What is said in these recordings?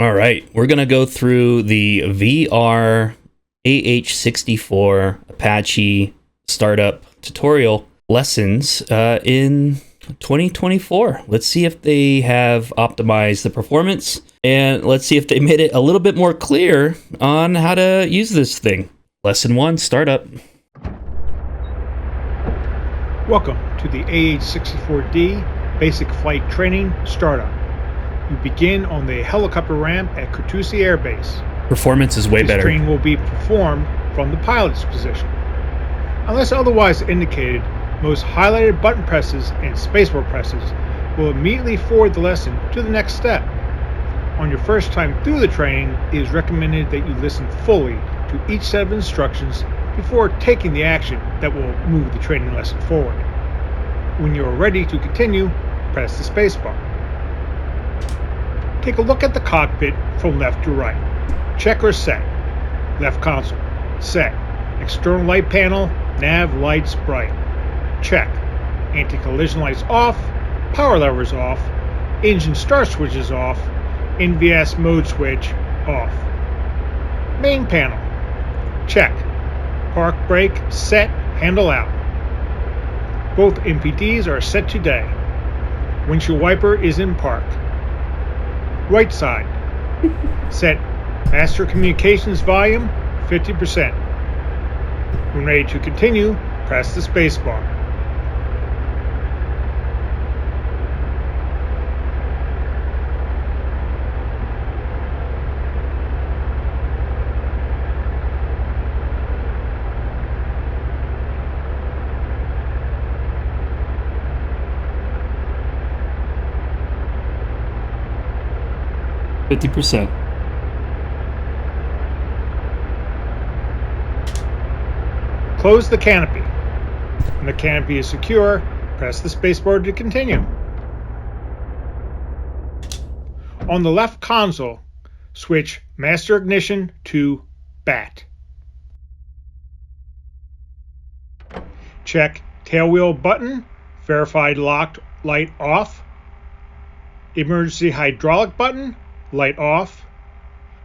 All right, we're going to go through the VR AH-64 Apache startup tutorial lessons in 2024. Let's see if they have optimized the performance, and let's see if they made it a little bit more clear on how to use this thing. Lesson 1, startup. Welcome to the AH-64D Basic Flight Training Startup. You begin on the helicopter ramp at Kurtusi Air Base. Performance is way better. This training will be performed from the pilot's position. Unless otherwise indicated, most highlighted button presses and spacebar presses will immediately forward the lesson to the next step. On your first time through the training, it is recommended that you listen fully to each set of instructions before taking the action that will move the training lesson forward. When you are ready to continue, press the spacebar. Take a look at the cockpit from left to right. Check or set. Left console. Set. External light panel. Nav lights bright. Check. Anti-collision lights off. Power levers off. Engine start switches off. NVS mode switch off. Main panel. Check. Park brake set. Handle out. Both MPDs are set today. Windshield wiper is in park. Right side. Set master communications volume 50%. When ready to continue, press the spacebar. %. Close the canopy. When the canopy is secure, press the spacebar to continue. On the left console, switch master ignition to BAT. Check tailwheel button, verified locked light off. Emergency hydraulic button, light off.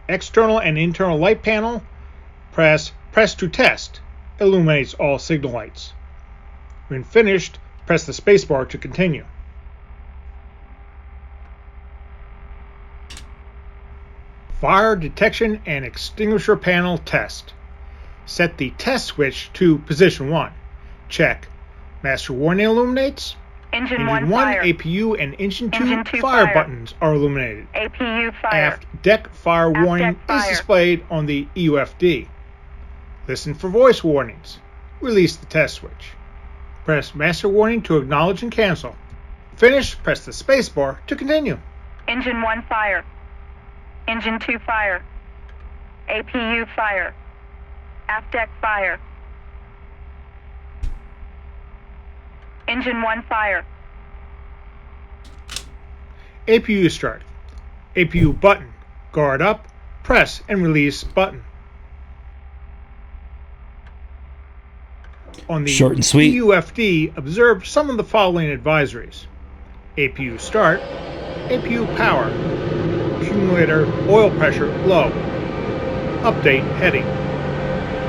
External and internal light panel, press to test. Illuminates all signal lights. When finished, press the spacebar to continue. Fire detection and extinguisher panel test. Set the test switch to position 1. Check. Master warning illuminates. Engine 1 fire. APU and Engine 2 fire buttons are illuminated. APU fire. Aft deck fire warning is displayed on the EUFD. Listen for voice warnings. Release the test switch. Press master warning to acknowledge and cancel. Finish, press the spacebar to continue. Engine 1 fire. Engine 2 fire. APU fire. Aft deck fire. Engine 1 fire. APU start. APU button. Guard up. Press and release button. On the Short and sweet. EUFD, observe some of the following advisories. APU start. APU power. Accumulator oil pressure low. Update heading.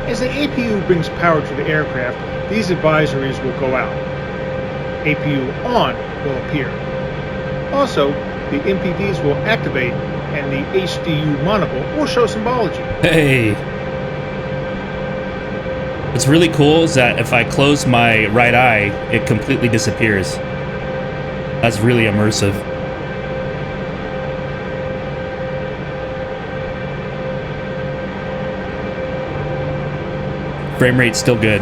As the APU brings power to the aircraft, these advisories will go out. APU on will appear. Also, the MPDs will activate and the HDU monocle will show symbology. Hey! What's really cool is that if I close my right eye, it completely disappears. That's really immersive. Frame rate's still good.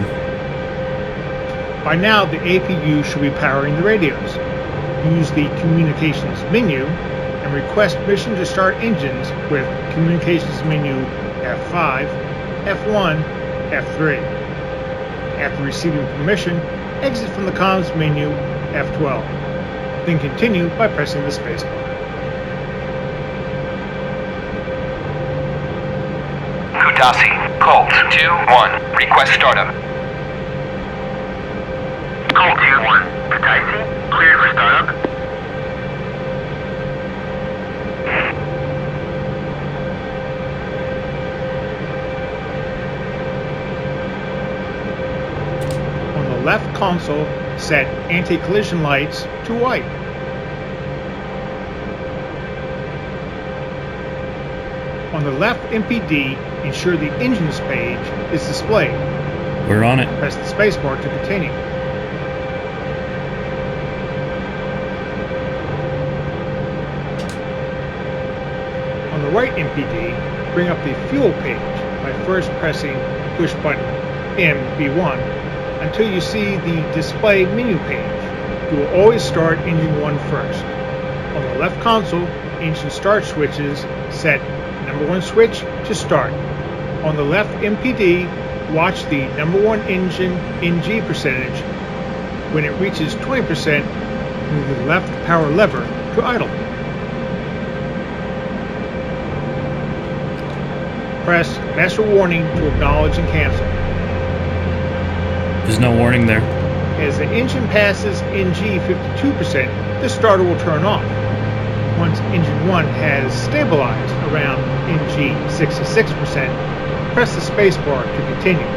By now, the APU should be powering the radios. Use the communications menu and request permission to start engines with communications menu F5, F1, F3. After receiving permission, exit from the comms menu F12. Then continue by pressing the spacebar. Kutasi, Colt 2-1, request startup. Colt 2-1, Kutasi, cleared for startup. console, set anti-collision lights to white. On the left MPD, ensure the engines page is displayed. We're on it. Press the spacebar to continue. On the right MPD, bring up the fuel page by first pressing push button MB1 until you see the display menu page. You will always start engine 1 first. On the left console, engine start switches set number 1 switch to start. On the left MPD, watch the number 1 engine NG percentage. When it reaches 20%, move the left power lever to idle. Press master warning to acknowledge and cancel. There's no warning there. As the engine passes NG 52%, the starter will turn off. Once engine 1 has stabilized around NG 66%, press the spacebar to continue.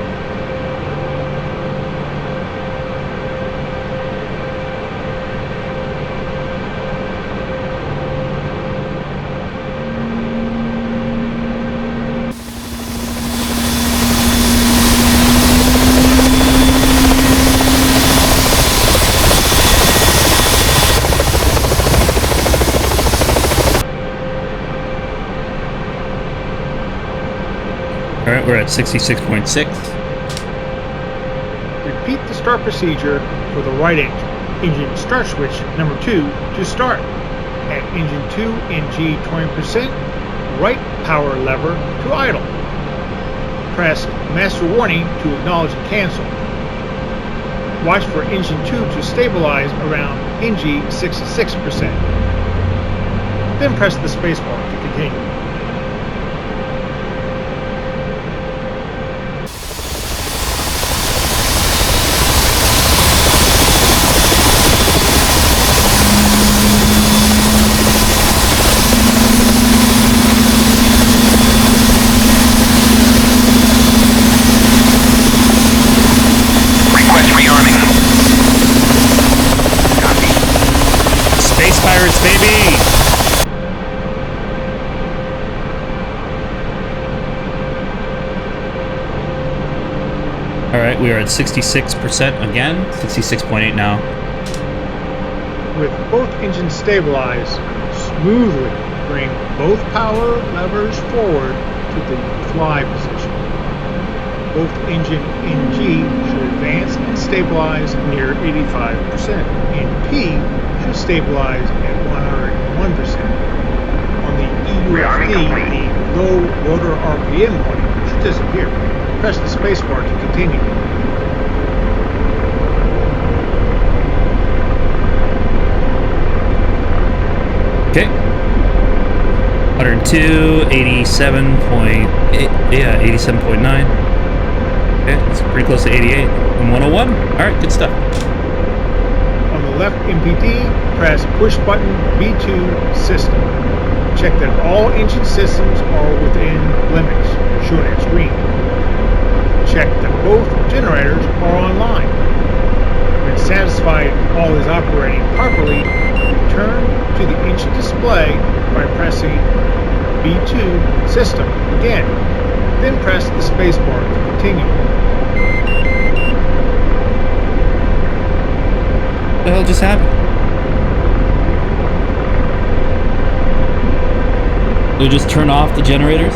Alright, we're at 66.6. Repeat the start procedure for the right engine. Engine start switch number 2 to start. At engine 2 NG 20%, right power lever to idle. Press master warning to acknowledge and cancel. Watch for engine 2 to stabilize around NG 66%. Then press the spacebar to continue. Baby! Alright, we are at 66% again. 66.8 now. With both engines stabilized, smoothly bring both power levers forward to the fly position. Both engine NG should advance and stabilize near 85%. NP should stabilize at 101%. On the EUFD, the low rotor RPM point should disappear. Press the spacebar to continue. Okay. 102, 87.8, yeah, 87.9. Okay, it's pretty close to 88. And 101. Alright, good stuff. On the left MPD, press push button B2 system. Check that all engine systems are within limits, shown as green. Check that both generators are online. When satisfied all is operating properly, return to the engine display by pressing B2 system again. Then press the spacebar to continue. What the hell just happened? Did it just turn off the generators?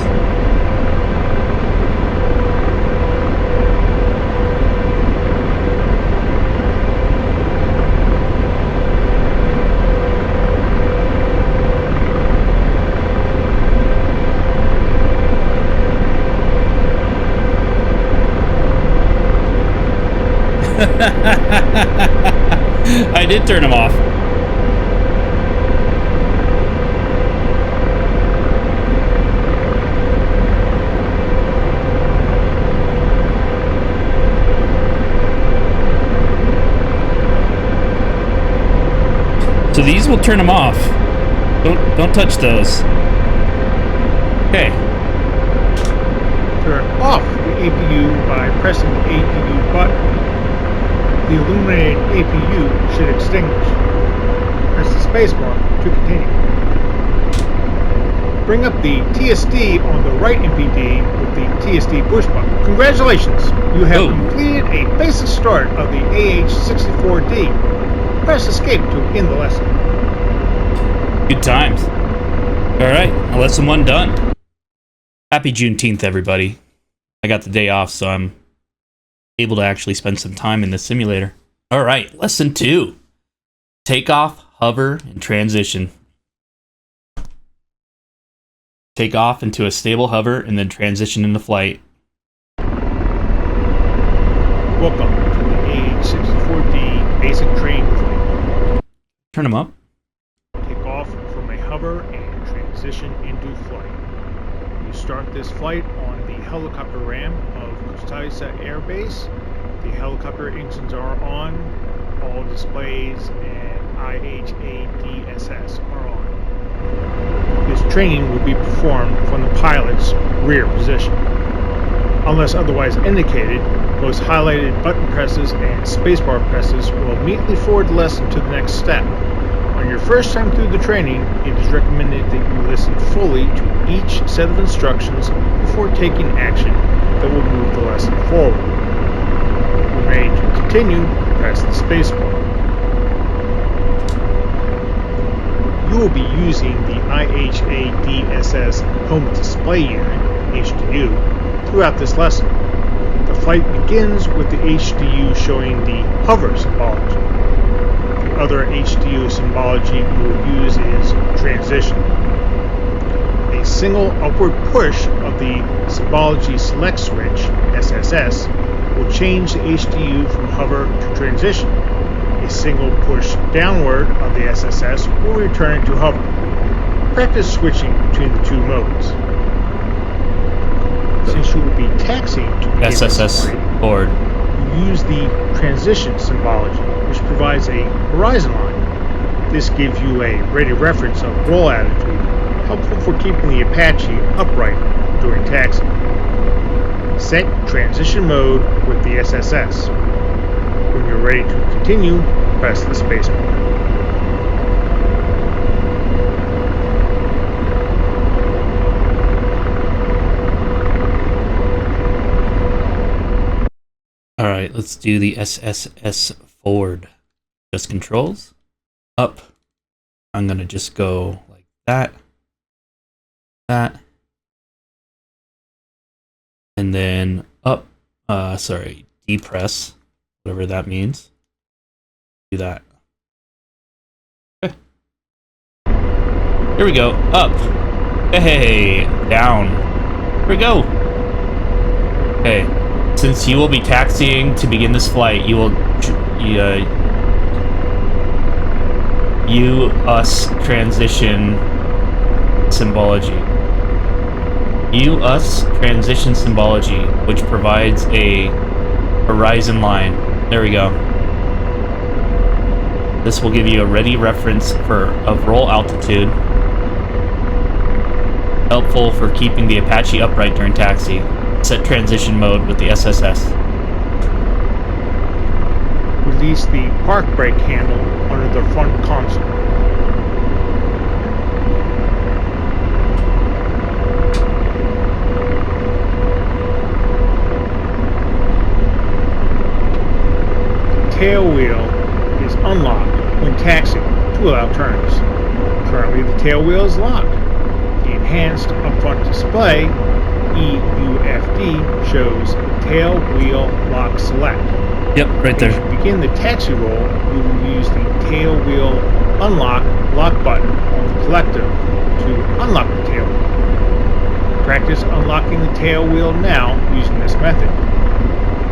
I did turn them off. So these will turn them off. Don't touch those. Okay. Turn off the APU by pressing the APU button. The illuminated APU should extinguish. Press the spacebar to continue. Bring up the TSD on the right MPD with the TSD push button. Congratulations! You have completed a basic start of the AH-64D. Press escape to end the lesson. Good times. Alright, lesson 1 done. Happy Juneteenth, everybody. I got the day off, so I'm able to actually spend some time in the simulator. Alright, lesson 2. Takeoff, hover, and transition. Take off into a stable hover and then transition into flight. Welcome to the AH-64D basic training flight. Turn them up. Take off from a hover and transition into flight. You start this flight on the helicopter ramp of Corsair Air Base. The helicopter engines are on. All displays and IHADSS are on. This training will be performed from the pilot's rear position. Unless otherwise indicated, most highlighted button presses and spacebar presses will immediately forward the lesson to the next step. On your first time through the training, it is recommended that you listen fully to each set of instructions before taking action that will move the lesson forward. When ready to continue, press the spacebar. You will be using the IHADSS Home Display Unit, HDU, throughout this lesson. The flight begins with the HDU showing the hover symbology. The other HDU symbology we will use is transition. A single upward push of the symbology select switch, SSS, will change the HDU from hover to transition. A single push downward of the SSS will return it to hover. Practice switching between the two modes. Since you will be taxiing to begin SSS forward. you use the transition symbology, which provides a horizon line. This gives you a ready reference of roll attitude, helpful for keeping the Apache upright during taxi. Set transition mode with the SSS. When you're ready to continue, press the spacebar. Alright, let's do the SSS forward. Just controls. Up. I'm going to just go like that. That. And then up. Depress. Whatever that means. Do that. Okay. Here we go. Up. Hey. Down. Here we go. Okay. Since you will be taxiing to begin this flight, you will us transition symbology. us transition symbology, which provides a horizon line. There we go. This will give you a ready reference of roll altitude. Helpful for keeping the Apache upright during taxi. Set transition mode with the SSS. Release the park brake handle under the front console. Tail wheel is unlocked when taxiing to allow turns. Currently the tail wheel is locked. The enhanced upfront display EVGA shows tail wheel lock select. Yep, right there. As you begin the taxi roll, you will use the tail wheel unlock lock button on the collective to unlock the tail wheel. Practice unlocking the tail wheel now using this method.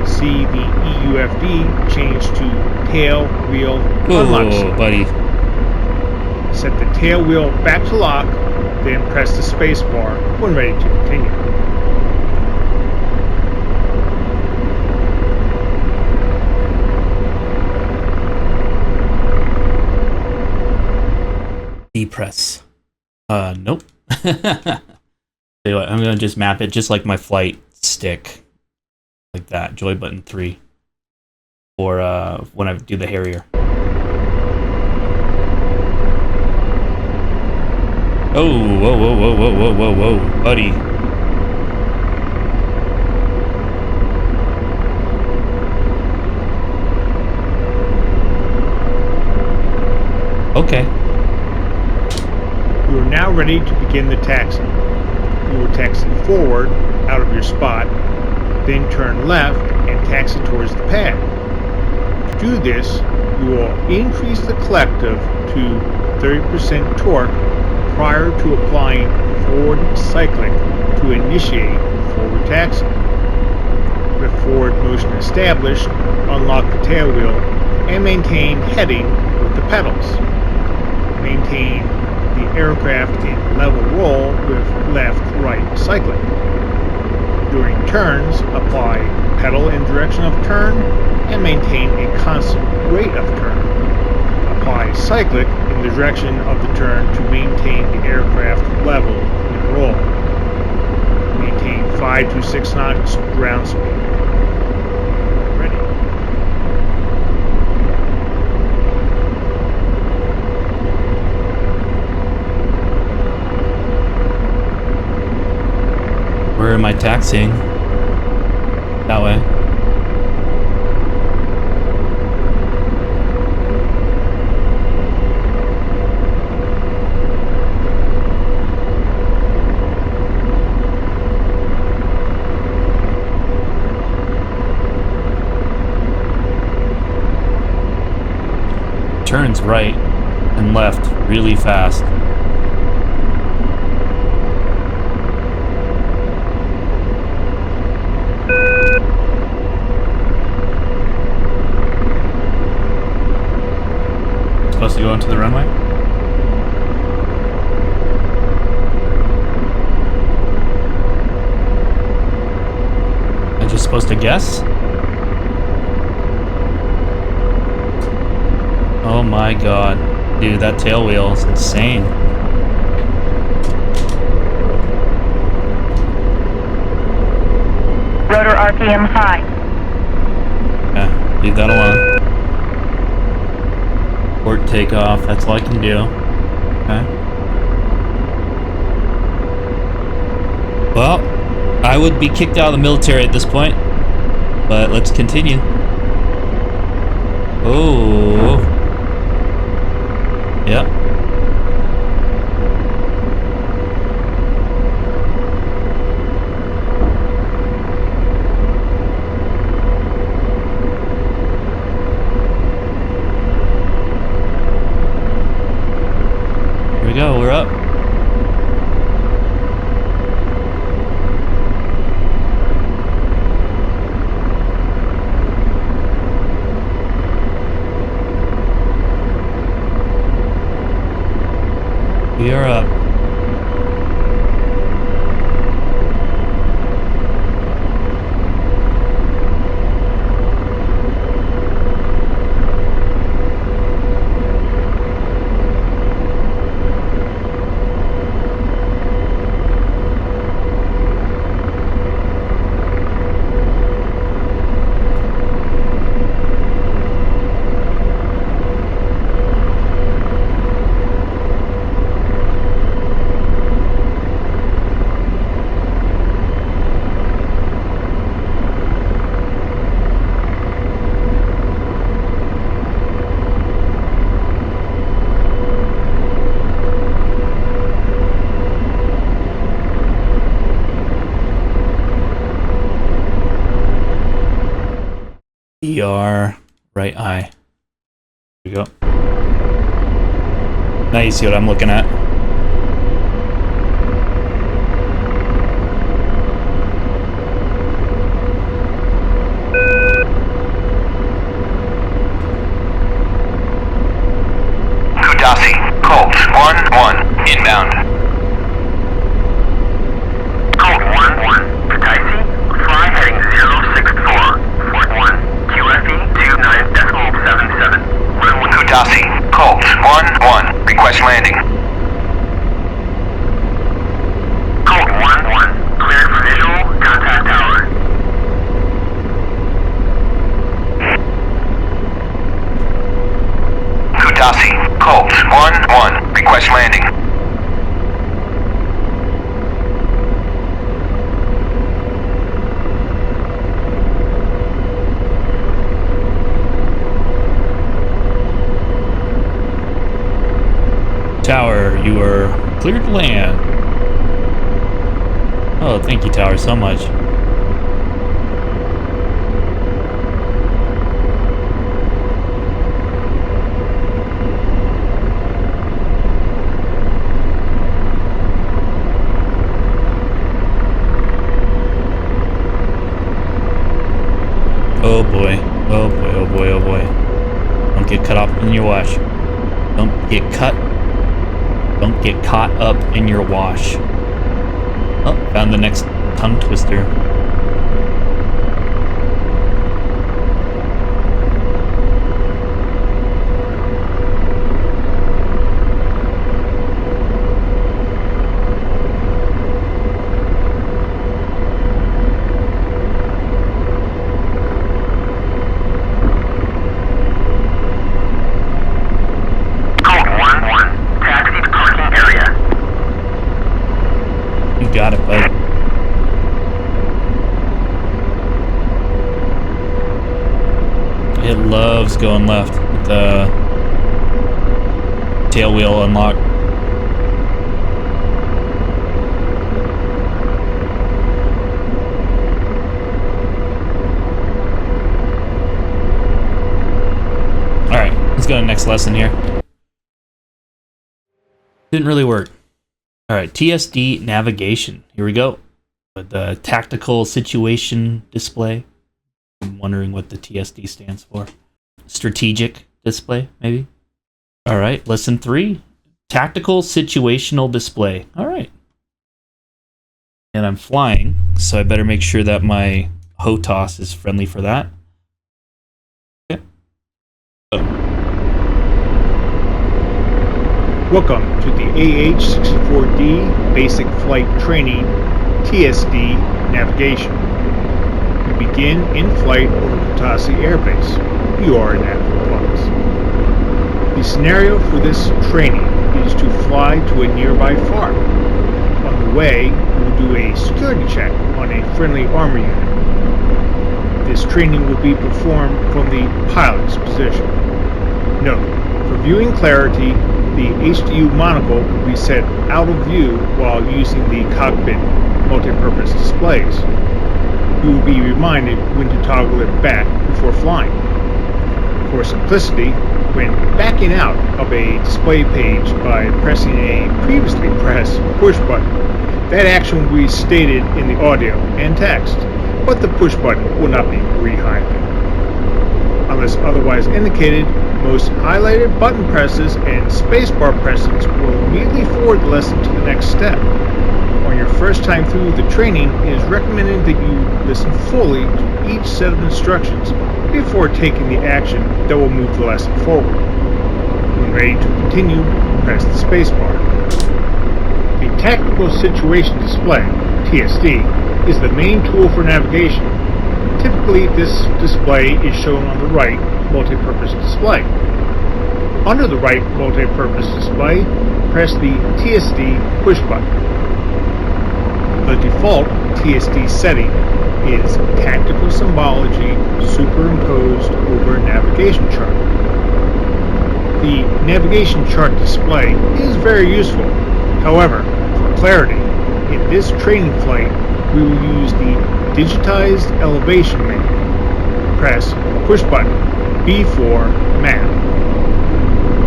See the EUFD change to tail wheel unlock select. Buddy. Set the tail wheel back to lock, then press the space bar when ready to continue. Depress. Nope. Tell you what, I'm gonna just map it just like my flight stick. Like that. Joy button 3. for when I do the Harrier. Oh, whoa, whoa, whoa, whoa, whoa, whoa, whoa, buddy. Okay. You are now ready to begin the taxi. You will taxi forward out of your spot, then turn left and taxi towards the pad. To do this, you will increase the collective to 30% torque prior to applying forward cyclic to initiate forward taxi. With forward motion established, unlock the tail wheel and maintain heading with the pedals. Maintain the aircraft in level roll with left-right cyclic. During turns, apply pedal in direction of turn and maintain a constant rate of turn. Apply cyclic in the direction of the turn to maintain the aircraft level in roll. Maintain 5 to 6 knots ground speed. Ready. Where am I taxiing? That way. Turns right and left really fast. Supposed to go into the runway? I'm just supposed to guess? Oh my god. Dude, that tail wheel is insane. Rotor RPM high. Yeah, leave that alone. Port takeoff, that's all I can do. Okay. Well, I would be kicked out of the military at this point. But let's continue. Oh. Yep. Here we go, we're up. We are up. ER, right eye. There we go. Now you see what I'm looking at. Kudasi, Colt 1-1, inbound. Colt 1-1, Kutaisi, fly heading 064, Fort 1, QFE 29.77. Kudasi, Colt 1-1, request landing. Colt 1-1, cleared for visual, contact tower. Ptasi, Colt 1-1, request landing. Tower, you are cleared to land. Oh, thank you, Tower, so much. Oh boy, oh boy, oh boy, oh boy. Don't get cut off in your wash. Don't get caught up in your wash. Oh, found the next tongue twister. Got it, bud. It loves going left with the tail wheel unlocked. Alright, let's go to the next lesson here. Didn't really work. Alright, TSD Navigation. Here we go. With the Tactical Situation Display. I'm wondering what the TSD stands for. Strategic Display, maybe? Alright, lesson 3. Tactical Situational Display. Alright. And I'm flying, so I better make sure that my Hotas is friendly for that. Okay. Welcome to the AH-64D Basic Flight Training TSD Navigation. We begin in flight over Hotas Air Base. You are in active flights. The scenario for this training is to fly to a nearby farm. On the way, we will do a security check on a friendly armor unit. This training will be performed from the pilot's position. Note, for viewing clarity, the HDU monocle will be set out of view while using the cockpit multi-purpose displays. You will be reminded when to toggle it back before flying. For simplicity, when backing out of a display page by pressing a previously pressed push button, that action will be stated in the audio and text, but the push button will not be re-highlighted. Unless otherwise indicated, most highlighted button presses and spacebar presses will immediately forward the lesson to the next step. On your first time through the training, it is recommended that you listen fully to each set of instructions before taking the action that will move the lesson forward. When ready to continue, press the spacebar. The Tactical Situation Display, TSD, is the main tool for navigation. Typically, this display is shown on the right multi-purpose display. Under the right multi-purpose display, press the TSD push button. The default TSD setting is Tactical Symbology superimposed over a navigation chart. The navigation chart display is very useful. However, for clarity, in this training flight, we will use the digitized elevation map. Press push button B for map.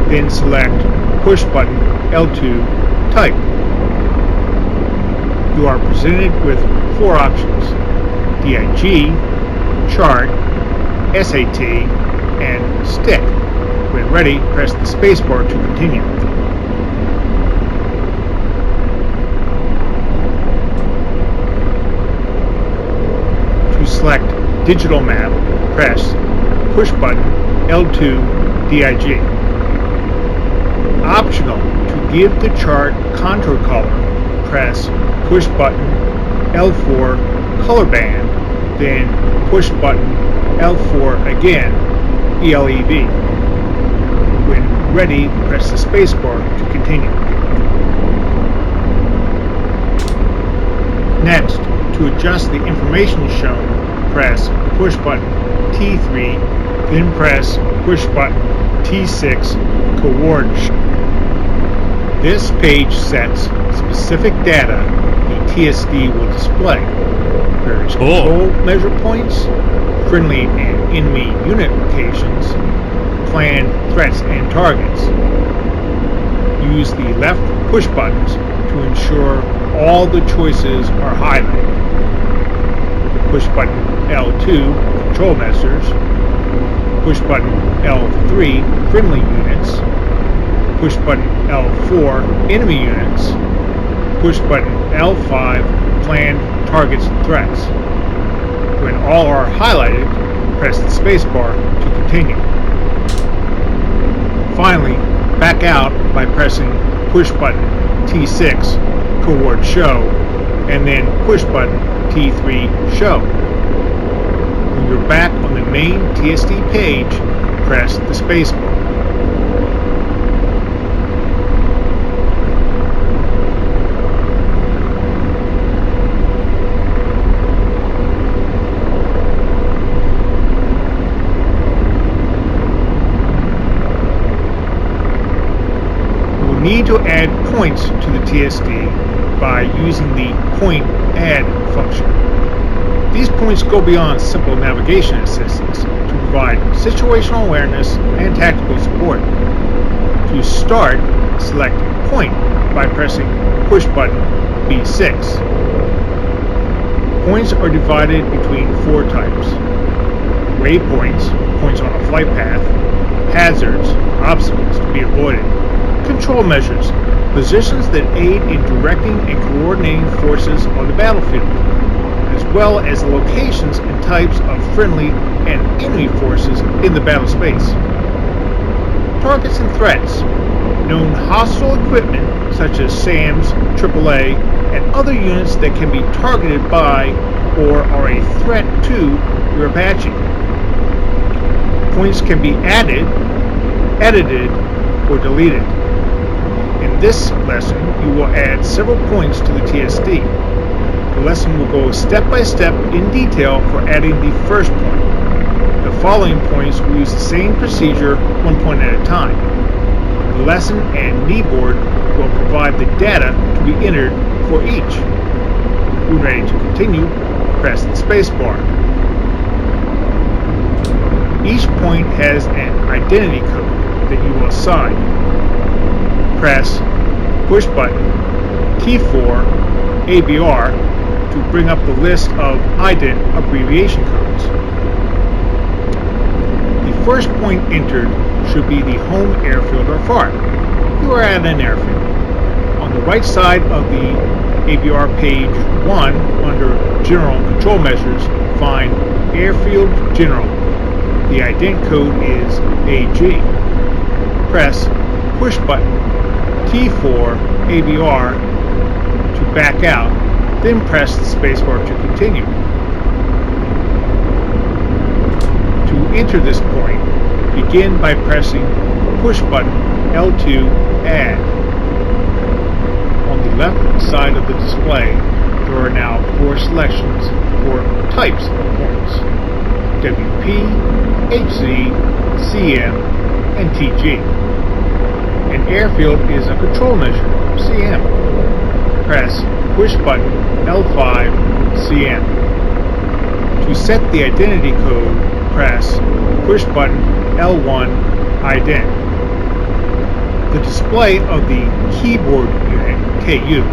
Then select push button L2 type. You are presented with 4 options: DIG, chart, SAT, and stick. When ready, press the spacebar to continue. Select digital map, press push button L2 DIG. Optional, to give the chart contour color, press push button L4 color band, then push button L4 again, ELEV. When ready, press the spacebar to continue. Next, to adjust the information shown, press push button T3, then press push button T6 coordinate. This page sets specific data the TSD will display. Various control measure points, friendly and enemy unit locations, planned threats and targets. Use the left push buttons to ensure all the choices are highlighted. Push button L2, control measures. Push button L3, friendly units. Push button L4, enemy units. Push button L5, planned targets and threats. When all are highlighted, press the spacebar to continue. Finally, back out by pressing push button T6, coord show, and then push button T3 show. When you're back on the main TSD page, press the spacebar. Need to add points to the TSD by using the point add function. These points go beyond simple navigation assistance to provide situational awareness and tactical support. To start, select point by pressing push button B6. Points are divided between 4 types: waypoints, points on a flight path; hazards, obstacles to be avoided; control measures, positions that aid in directing and coordinating forces on the battlefield, as well as the locations and types of friendly and enemy forces in the battle space. Targets and threats, known hostile equipment such as SAMs, AAA, and other units that can be targeted by or are a threat to your Apache. Points can be added, edited, or deleted. In this lesson, you will add several points to the TSD. The lesson will go step by step in detail for adding the first point. The following points will use the same procedure, one point at a time. The lesson and kneeboard will provide the data to be entered for each. When ready to continue, press the spacebar. Each point has an identity code that you will assign. Press push button T4 ABR to bring up the list of ident abbreviation codes. The first point entered should be the home airfield or FARP. You are at an airfield. On the right side of the ABR page 1, under General Control Measures, find Airfield General. The ident code is AG. Press push button T4 ABR to back out, then press the spacebar to continue. To enter this point, begin by pressing push button L2 add. On the left side of the display, there are now 4 selections for types of points: WP, HZ, CM, and TG. An airfield is a control measure, CM. Press push button L5 CM. To set the identity code, press push button L1 ident. The display of the keyboard unit, KU,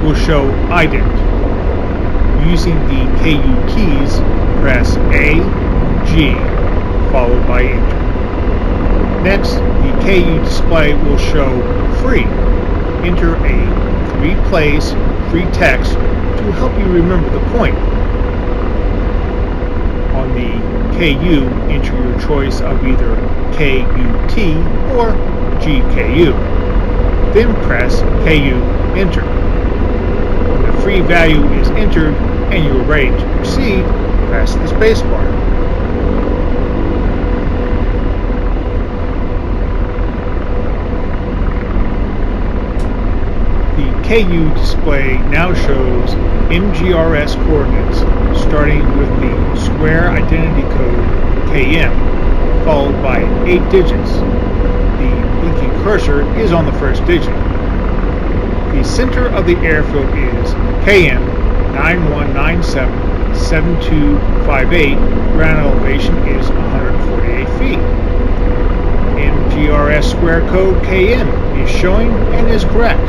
will show ident. Using the KU keys, press A, G, followed by Enter. Next, the KU display will show free. Enter a 3-place free text to help you remember the point. On the KU, enter your choice of either KUT or GKU. Then press KU Enter. When the free value is entered and you are ready to proceed, press the spacebar. KU display now shows MGRS coordinates starting with the square identity code KM, followed by 8 digits. The blinking cursor is on the first digit. The center of the airfield is KM 91977258. Ground elevation is 148 feet. MGRS square code KM is showing and is correct.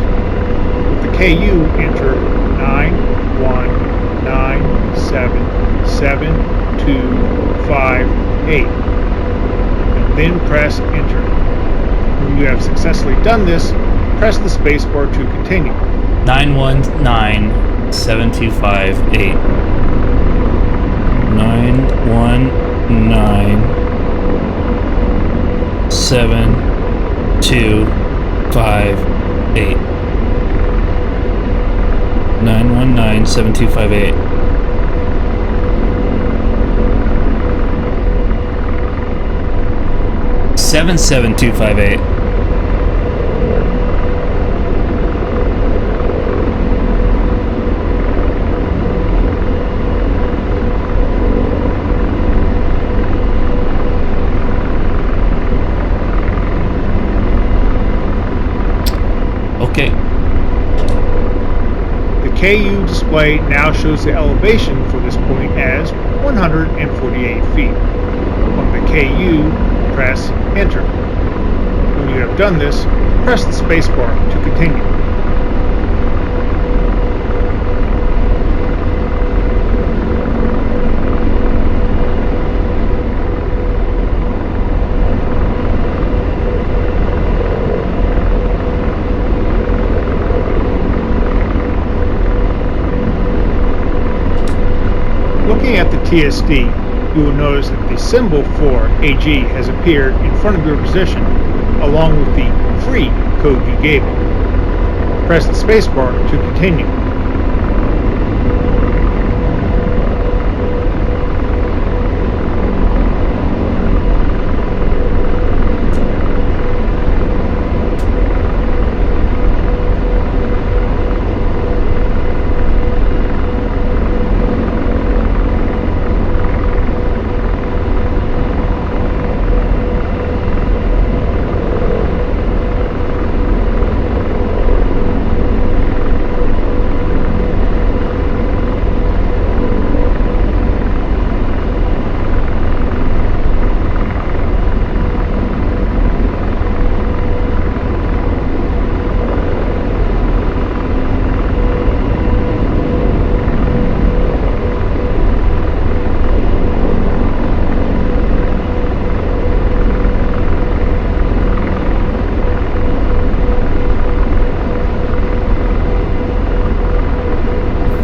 With the KU, enter 91977258 and then press enter. When you have successfully done this, press the spacebar to continue. 919725 919725 919725 77258 Okay. The KU display now shows the elevation for this point as 148 feet. On the KU, press enter. When you have done this, press the spacebar to continue. Looking at the TSD, you will notice that the symbol for AG has appeared in front of your position, along with the free code you gave it. Press the spacebar to continue.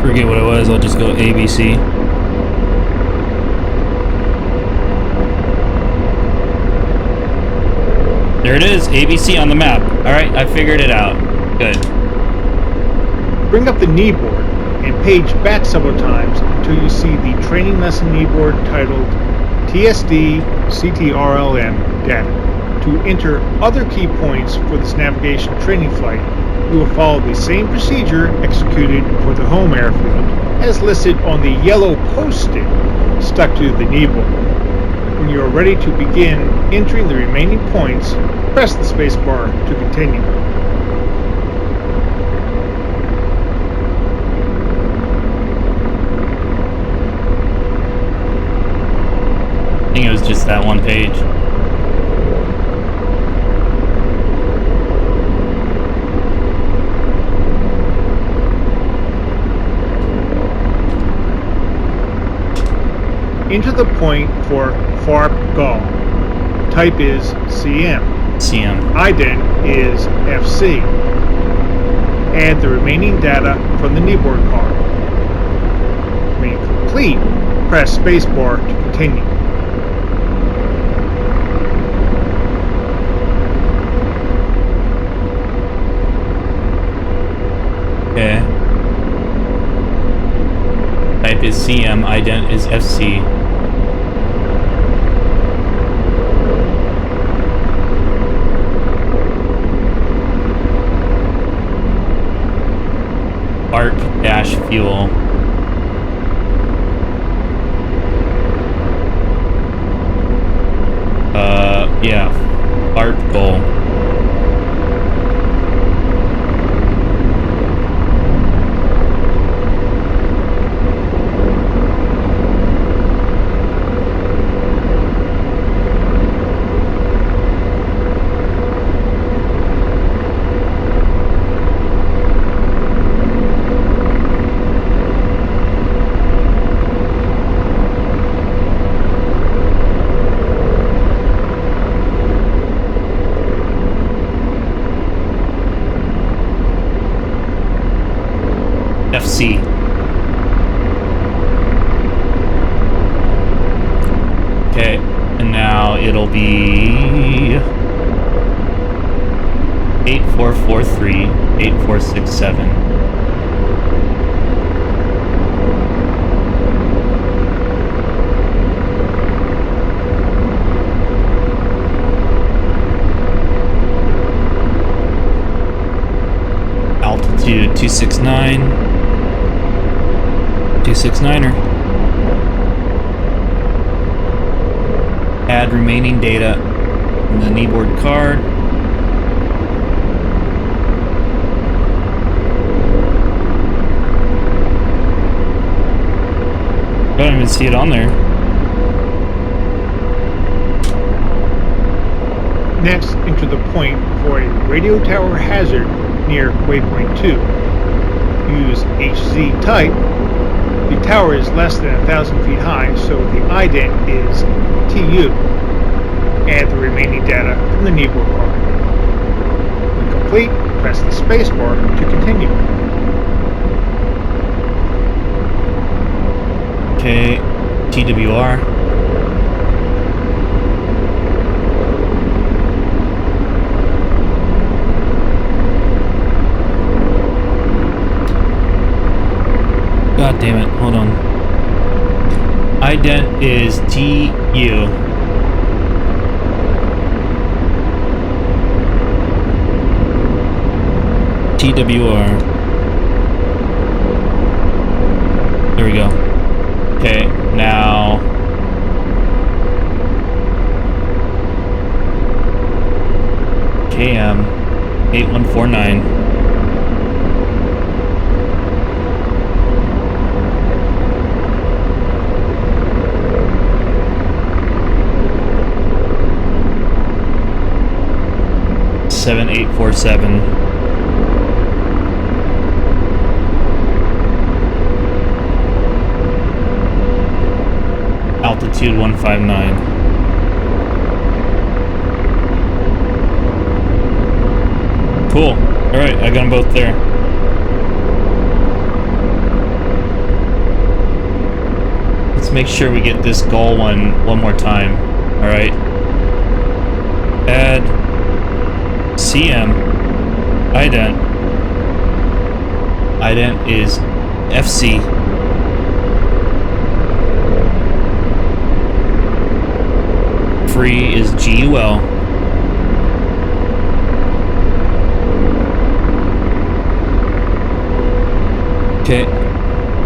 Forget what it was, I'll just go ABC. There it is, ABC on the map. Alright, I figured it out. Good. Bring up the kneeboard and page back several times until you see the training lesson kneeboard titled TSD CTRLM data. To enter other key points for this navigation training flight, you will follow the same procedure executed for the home airfield as listed on the yellow post-it stuck to the kneeboard. When you are ready to begin entering the remaining points, press the spacebar to continue. I think it was just that one page. Enter the point for FARP GAL. Type is CM. CM. Ident is FC. Add the remaining data from the kneeboard card. When complete, press spacebar to continue. Okay. Type is CM, ident is FC. fuel. Yeah. Art goal. FC. Okay, and now it'll be 8443, 8467. Altitude 269. 269er. Add remaining data in the kneeboard card. I don't even see it on there. Next, enter the point for a radio tower hazard near waypoint 2. Use HZ type. The tower is less than 1,000 feet high, so the ident is TU. Add the remaining data from the kneeboard card. When complete, press the spacebar to continue. Okay, TWR. God damn it, hold on. Ident is TU. TWR. There we go. Okay, now KM 8149. Seven 847. Altitude 159. Cool. Alright, I got them both there. Let's make sure we get this goal one more time. Alright. Add CM ident. Ident is FC. Free is GUL. Okay,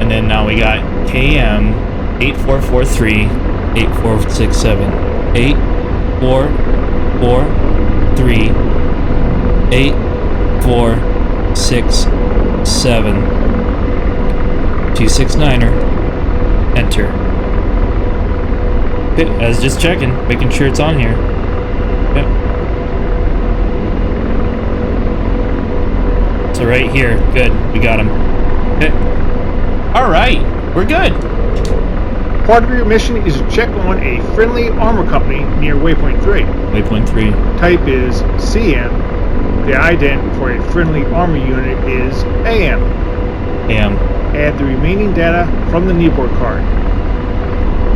and then now we got KM 8443 8467 8443 8467 269er. Enter. Okay, I was just checking, making sure it's on here. Yep. So right here, good, we got him. Okay. All right, we're good. Part of your mission is to check on a friendly armor company near waypoint 3. Waypoint 3. Type is CM. The ident for a friendly armor unit is AM. AM. Add the remaining data from the kneeboard card.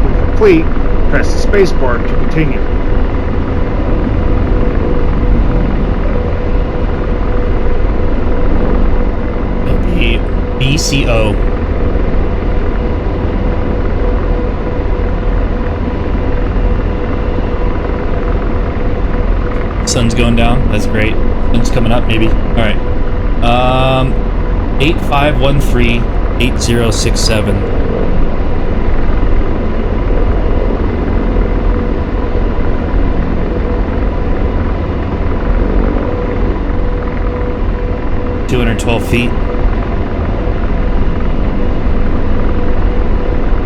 When complete, press the spacebar to continue. It'll be BCO. Sun's going down. That's great. Sun's coming up, maybe. All right. 8513 8067. $212 feet.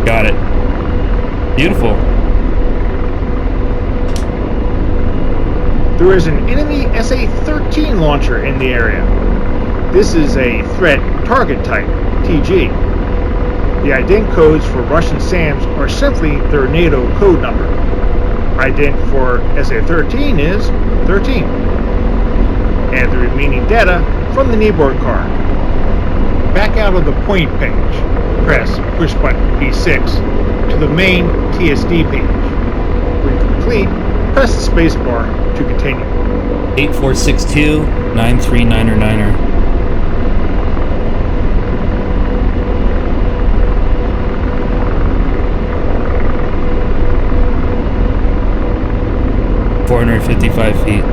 Got it. Beautiful. There is an enemy SA-13 launcher in the area. This is a threat target type, TG. The ident codes for Russian SAMs are simply their NATO code number. Ident for SA-13 is 13. Add the remaining data from the kneeboard card. Back out of the point page. Press push button B6 to the main TSD page. When complete, press the spacebar to continue. 8462-9399er. $455 feet.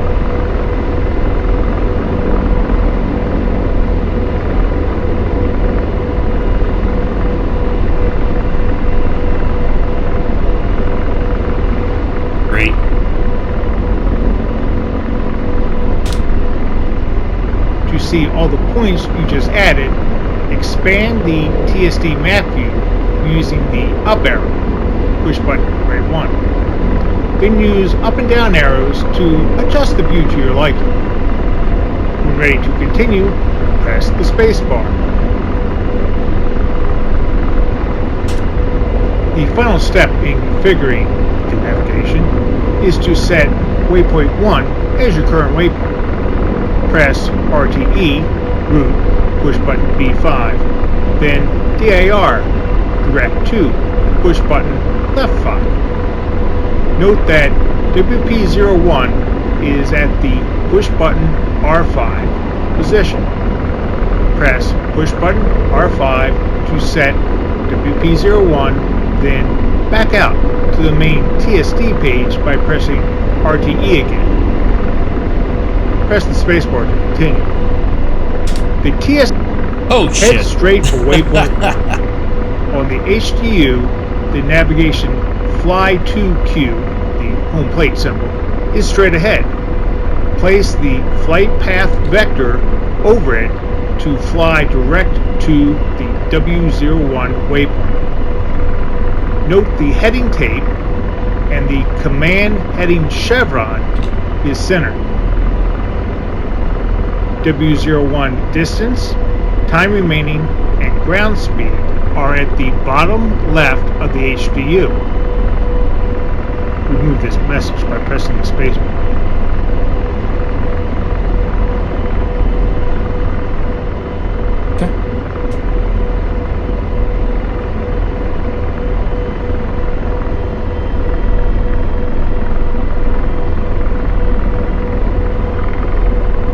Great. To see all the points you just added, expand the TSD map view using the up arrow. Push button right 1. Then use up and down arrows to adjust the view to your liking. When ready to continue, press the space bar. The final step in configuring the navigation is to set waypoint 1 as your current waypoint. Press RTE, root, push button B5, then DAR, direct 2, push button left 5. Note that WP01 is at the push button R5 position. Press push button R5 to set WP01, then back out to the main TSD page by pressing RTE again. Press the spacebar to continue. The TSD heads straight for waypoint 1. On the HDU, the navigation Fly to Q, the home plate symbol, is straight ahead. Place the flight path vector over it to fly direct to the W01 waypoint. Note the heading tape and the command heading chevron is centered. W01 distance, time remaining, and ground speed are at the bottom left of the HDU. Remove this message by pressing the spacebar. Okay.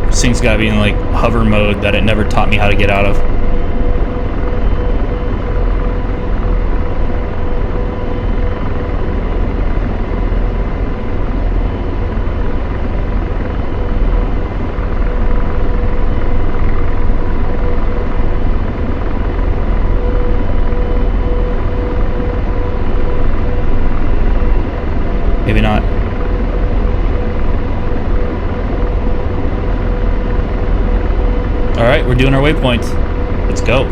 This thing's gotta be in like hover mode that it never taught me how to get out of. Maybe not. Alright, we're doing our waypoints. Let's go.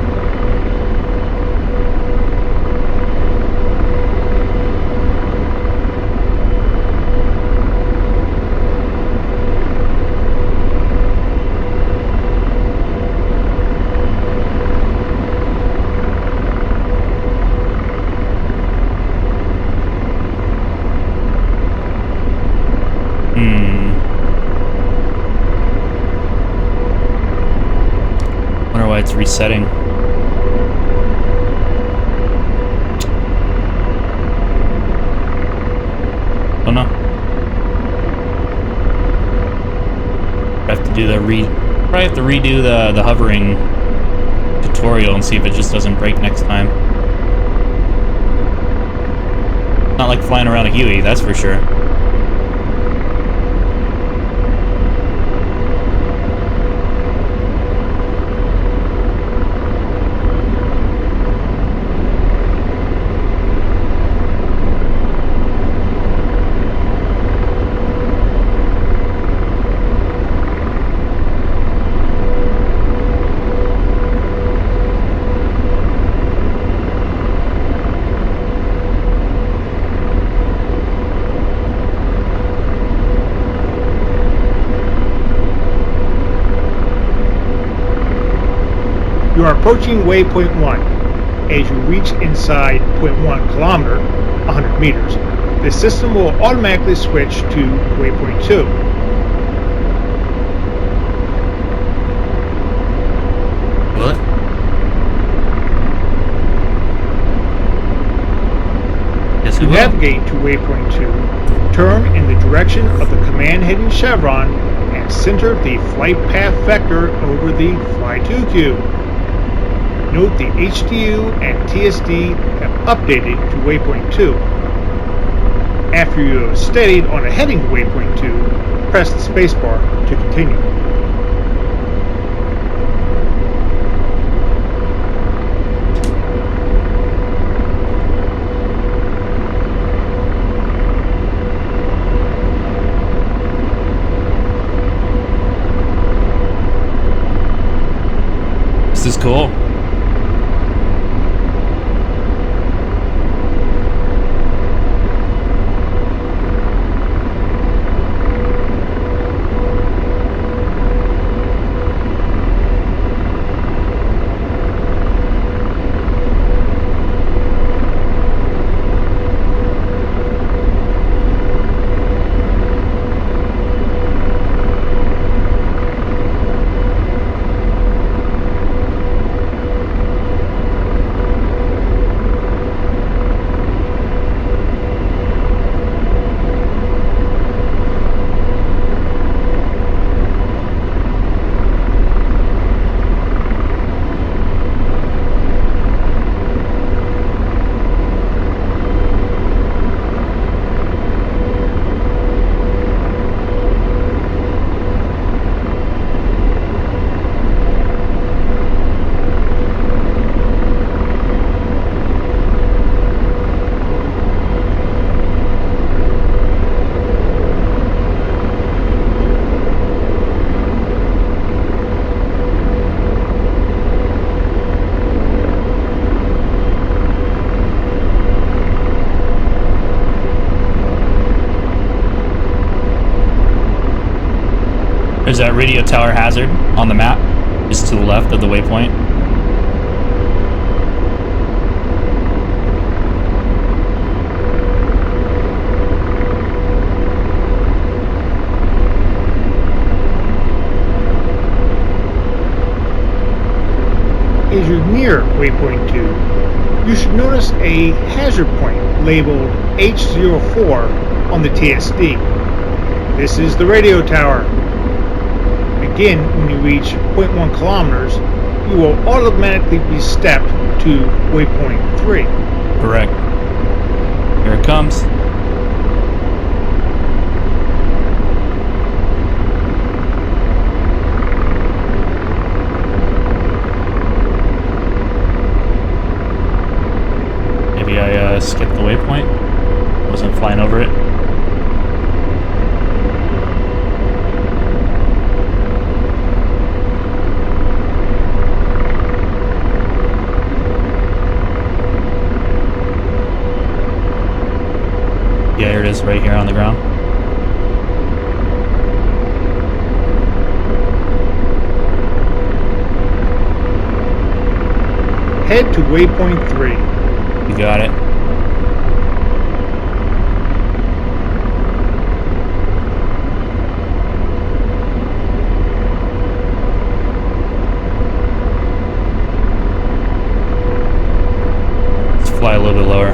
Wonder why it's resetting. Oh no. I have to do the probably have to redo the hovering tutorial and see if it just doesn't break next time. Not like flying around a Huey, that's for sure. You are approaching waypoint 1. As you reach inside 0.1 kilometer, 100 meters, the system will automatically switch to waypoint 2. What? Yes, To navigate to waypoint 2, turn in the direction of the command heading chevron and center the flight path vector over the Fly 2 cube. Note the HDU and TSD have updated to waypoint 2. After you have steadied on a heading to waypoint 2, press the spacebar to continue. This is cool. There's that radio tower hazard on the map, just to the left of the waypoint. As you near waypoint 2, you should notice a hazard point labeled H04 on the TSD. This is the radio tower. Again, when you reach 0.1 kilometers, you will automatically be stepped to waypoint 3. Correct. Here it comes. Maybe I skipped the waypoint. Wasn't flying over it. Yeah, here it is, right here on the ground. Head to waypoint 3. You got it. Let's fly a little bit lower.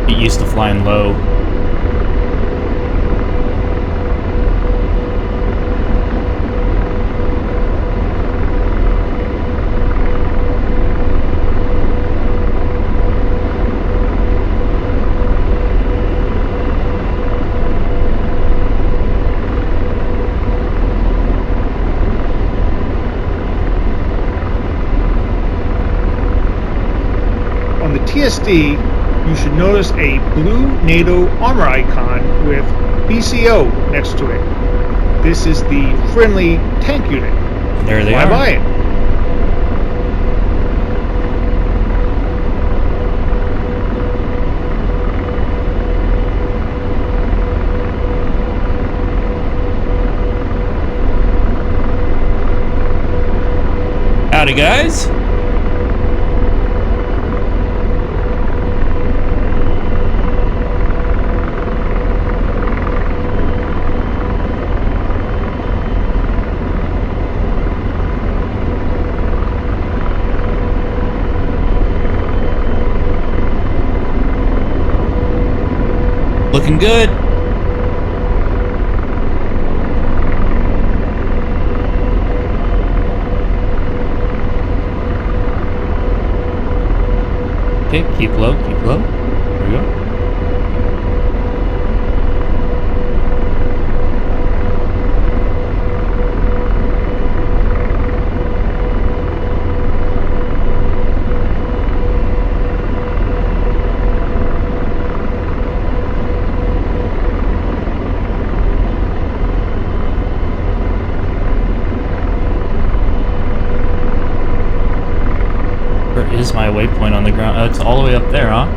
Get used to flying low. On the TSD, you should notice a blue NATO armor icon with BCO next to it. This is the friendly tank unit. There they Fly are. by it. Howdy, guys. Looking good. Okay, keep low, keep low. There we go. Where is my waypoint on the ground? Oh, it's all the way up there, huh?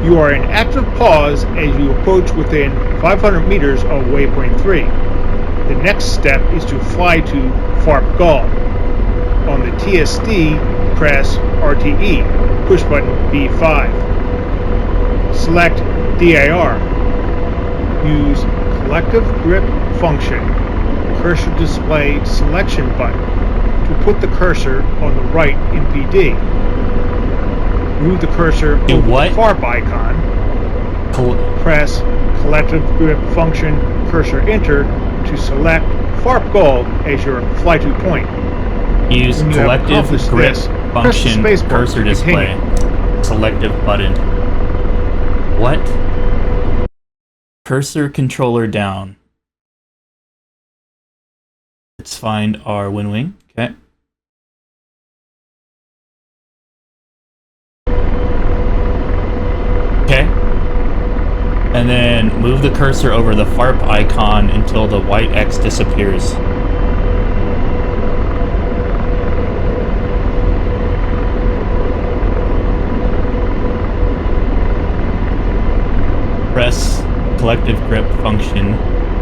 You are in active pause as you approach within 500 meters of waypoint 3. The next step is to fly to FARP Gall. On the TSD, press RTE, push button B5. Select DIR. Use collective grip function, cursor display selection button to put the cursor on the right in PD. Move the cursor over the FARP icon. Press collective grip function, cursor enter to select FARP Gall as your fly to point. Use collective grip function, cursor display, selective button. What? Cursor controller down. Let's find our WinWing. Okay. Okay. And then move the cursor over the FARP icon until the white X disappears. Press collective grip function,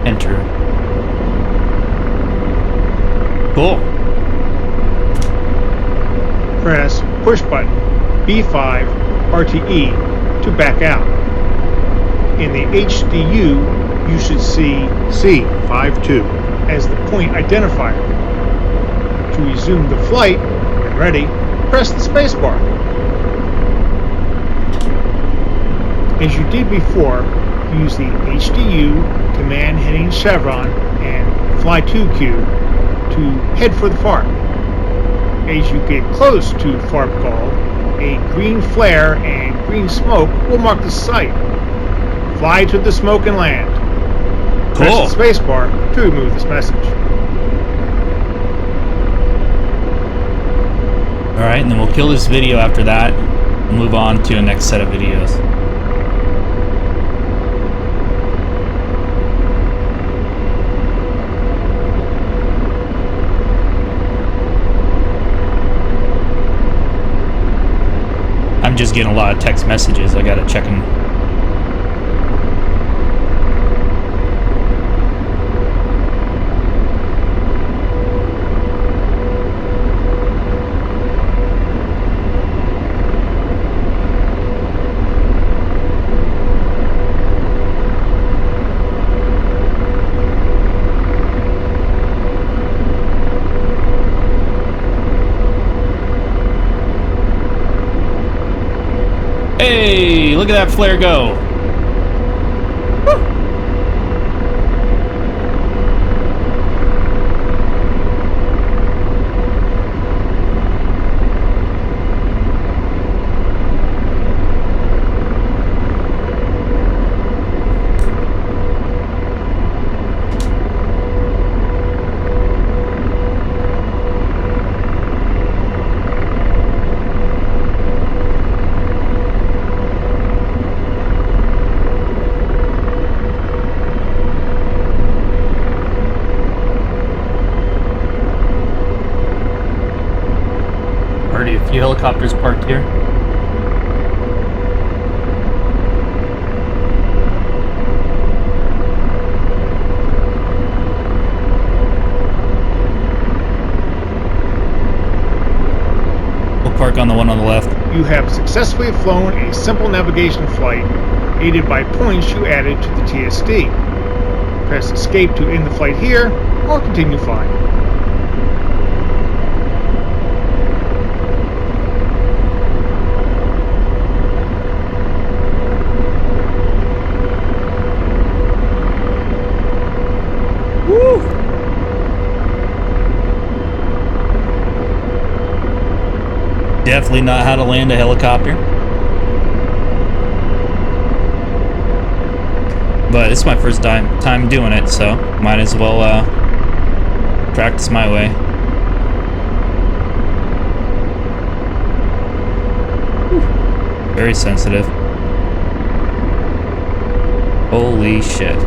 enter. Cool. Press push button B5 RTE to back out. In the HDU, you should see C52 as the point identifier. To resume the flight, when ready, press the spacebar. As you did before, use the HDU command heading chevron and fly to queue to head for the FARP. As you get close to FARP Gall, a green flare and green smoke will mark the site. Fly to the smoke and land. Cool. Press the spacebar to remove this message. Alright, and then we'll kill this video after that and move on to the next set of videos. I'm just getting a lot of text messages. I gotta check them. Hey, look at that flare go. Woo. Already a few helicopters parked here. park on the one on the left. You have successfully flown a simple navigation flight aided by points you added to the TSD. Press escape to end the flight here, or continue flying. Woo! Definitely not how to land a helicopter. But it's my first time doing it, so might as well practice my way. Whew. Very sensitive. Holy shit.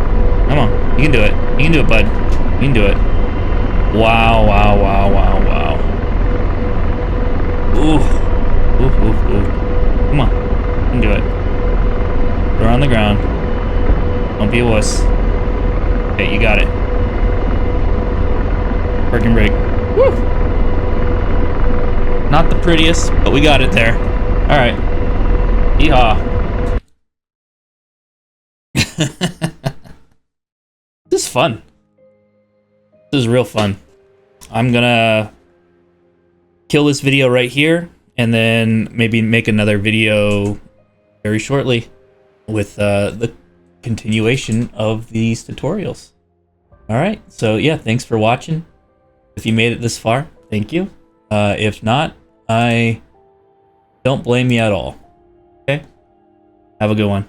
Come on, you can do it. You can do it, bud. You can do it. Wow, wow, wow, wow, wow. Ooh. Ooh, ooh, ooh. Come on. You can do it. Throw her on the ground. Don't be a wuss. Okay, you got it. Parking brake. Woo! Not the prettiest, but we got it there. Alright. Yeehaw. This is fun. This is real fun. I'm gonna kill this video right here, and then maybe make another video very shortly with the continuation of these tutorials. Alright, so yeah, thanks for watching. If you made it this far, thank you. If not, I don't blame you at all. Okay? Have a good one.